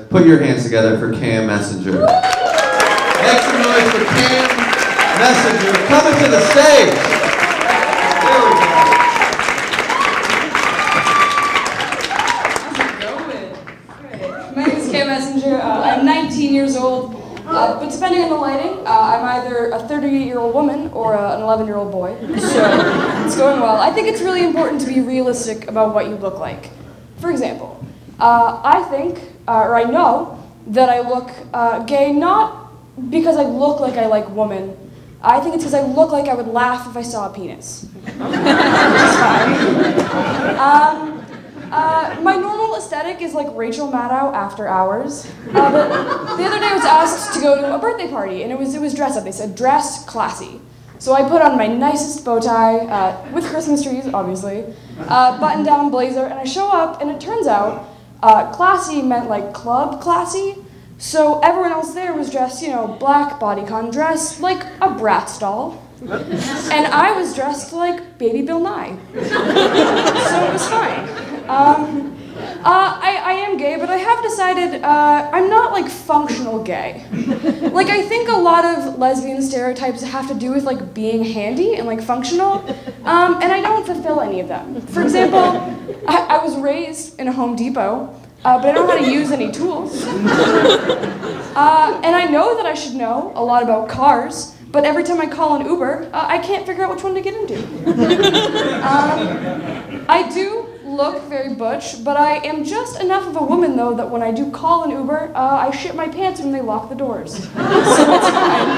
Put your hands together for Cam Mesinger. Make some noise for Cam Mesinger coming to the stage. There we go. My name is Cam Mesinger. I'm 19 years old, but depending on the lighting, I'm either a 38-year-old woman or an 11-year-old boy, so it's going well. I think it's really important to be realistic about what you look like. For example, I think, or I know, that I look gay not because I look like I like women. I think it's because I look like I would laugh if I saw a penis. Which is fine. My normal aesthetic is like Rachel Maddow after hours. But the other day I was asked to go to a birthday party, and it was dress up. They said, dress classy. So I put on my nicest bow tie, with Christmas trees, obviously, button-down blazer, and I show up, and it turns out classy meant like club classy. So everyone else there was dressed, you know, black bodycon dress, like a Bratz doll. And I was dressed like Baby Bill Nye. So it was fine. I am gay, but I have decided I'm not like functional gay. Like I think a lot of lesbian stereotypes have to do with like being handy and like functional, and I don't fulfill any of them. For example, I was raised in a Home Depot, but I don't know how to use any tools. And I know that I should know a lot about cars, but every time I call an Uber, I can't figure out which one to get into. I do look very butch, but I am just enough of a woman, though, that when I do call an Uber, I shit my pants when they lock the doors. So it's fine.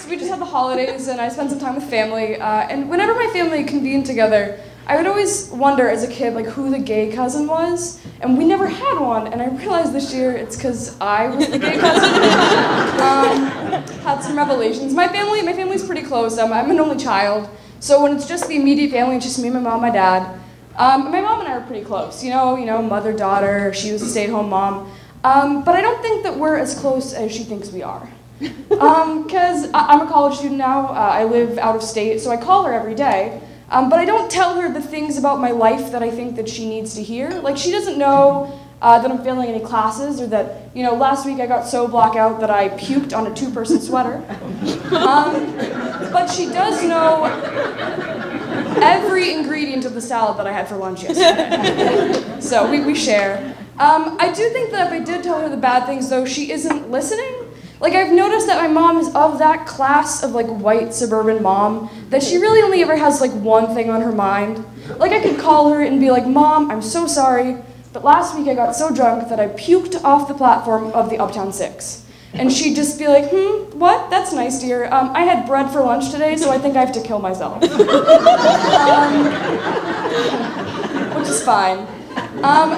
We just had the holidays, and I spent some time with family, and whenever my family convened together, I would always wonder as a kid like who the gay cousin was, and we never had one, and I realized this year it's because I was the gay cousin. Had some revelations. My family's pretty close. I'm an only child, so when it's just the immediate family, it's just me, my mom, my dad. My mom and I are pretty close, you know, mother-daughter, she was a stay-at-home mom, but I don't think that we're as close as she thinks we are. Because I'm a college student now, I live out of state, so I call her every day. But I don't tell her the things about my life that I think that she needs to hear. Like, she doesn't know that I'm failing any classes, or that, you know, last week I got so blackout that I puked on a 2-person sweater. But she does know every ingredient of the salad that I had for lunch yesterday. So we share. I do think that if I did tell her the bad things, though, she isn't listening. Like, I've noticed that my mom is of that class of, like, white suburban mom that she really only ever has, like, one thing on her mind. Like, I could call her and be like, Mom, I'm so sorry, but last week I got so drunk that I puked off the platform of the Uptown 6. And she'd just be like, what? That's nice, dear. I had bread for lunch today, so I think I have to kill myself. Which is fine.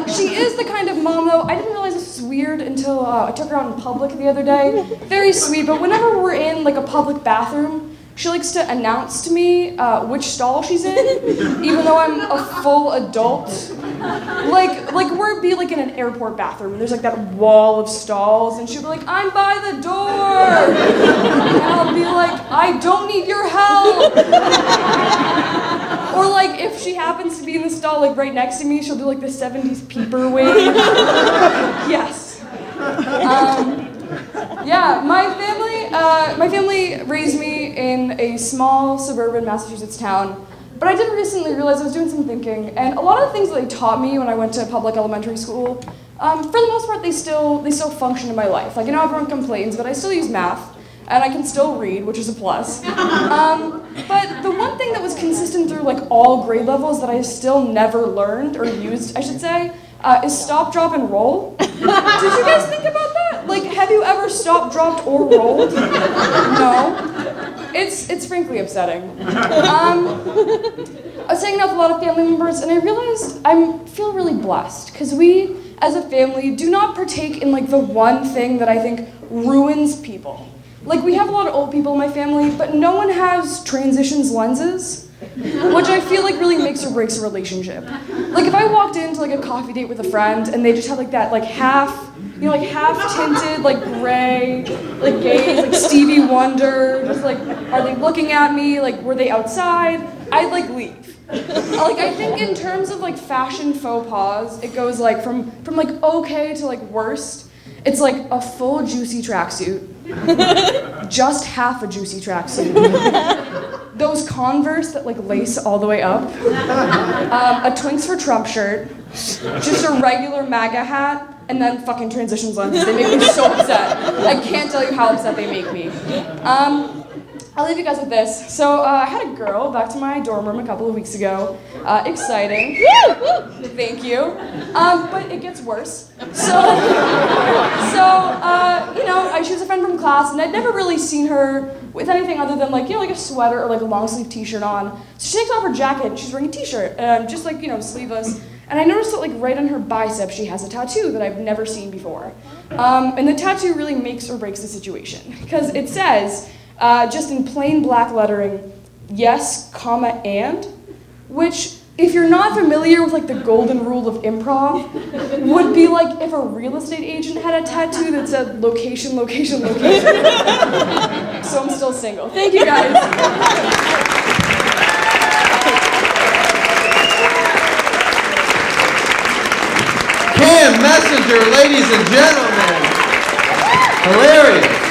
She is the kind of mom, though, I didn't realize this was weird until I took her out in public the other day. Very sweet, but whenever we're in, like, a public bathroom, she likes to announce to me which stall she's in, even though I'm a full adult. Like we'd be, like, in an airport bathroom, and there's, like, that wall of stalls, and she'll be like, I'm by the door! And I'll be like, I don't need your help! Or, like, if she happens to be in the stall, like, right next to me, she'll do, like, the 70s peeper wave. Yes. Yeah, my family raised me in a small suburban Massachusetts town, but I did recently realize I was doing some thinking, and a lot of the things that they taught me when I went to public elementary school, for the most part, they still function in my life. Like, I know everyone complains, but I still use math. And I can still read, which is a plus. But the one thing that was consistent through like all grade levels that I still never learned, or used, I should say, is stop, drop, and roll. Did you guys think about that? Like, have you ever stopped, dropped, or rolled? No. It's frankly upsetting. I was hanging out with a lot of family members, and I realized I feel really blessed, because we, as a family, do not partake in like the one thing that I think ruins people. Like, we have a lot of old people in my family, but no one has transitions lenses. which I feel like really makes or breaks a relationship. Like if I walked into like a coffee date with a friend and they just had like that like half tinted like gray like gaze, like Stevie Wonder, just like are they looking at me, like were they outside, I'd like leave. Like I think in terms of like fashion faux pas, it goes like from like okay to like worst. It's like a full juicy tracksuit, just half a juicy tracksuit, those Converse that like lace all the way up, a Twinks for Trump shirt, just a regular MAGA hat, and then fucking transitions lenses. They make me so upset. I can't tell you how upset they make me. I'll leave you guys with this. So I had a girl back to my dorm room a couple of weeks ago. Exciting. Thank you. But it gets worse. She was a friend from class, and I'd never really seen her with anything other than like a sweater or like a long sleeve t-shirt on. So she takes off her jacket and she's wearing a t-shirt, just like, sleeveless. And I noticed that like right on her bicep she has a tattoo that I've never seen before. And the tattoo really makes or breaks the situation, because it says, just in plain black lettering, yes, comma, and, which, if you're not familiar with like the golden rule of improv, would be like if a real estate agent had a tattoo that said location, location, location. So I'm still single. Thank you guys. Cam Mesinger, ladies and gentlemen. Hilarious.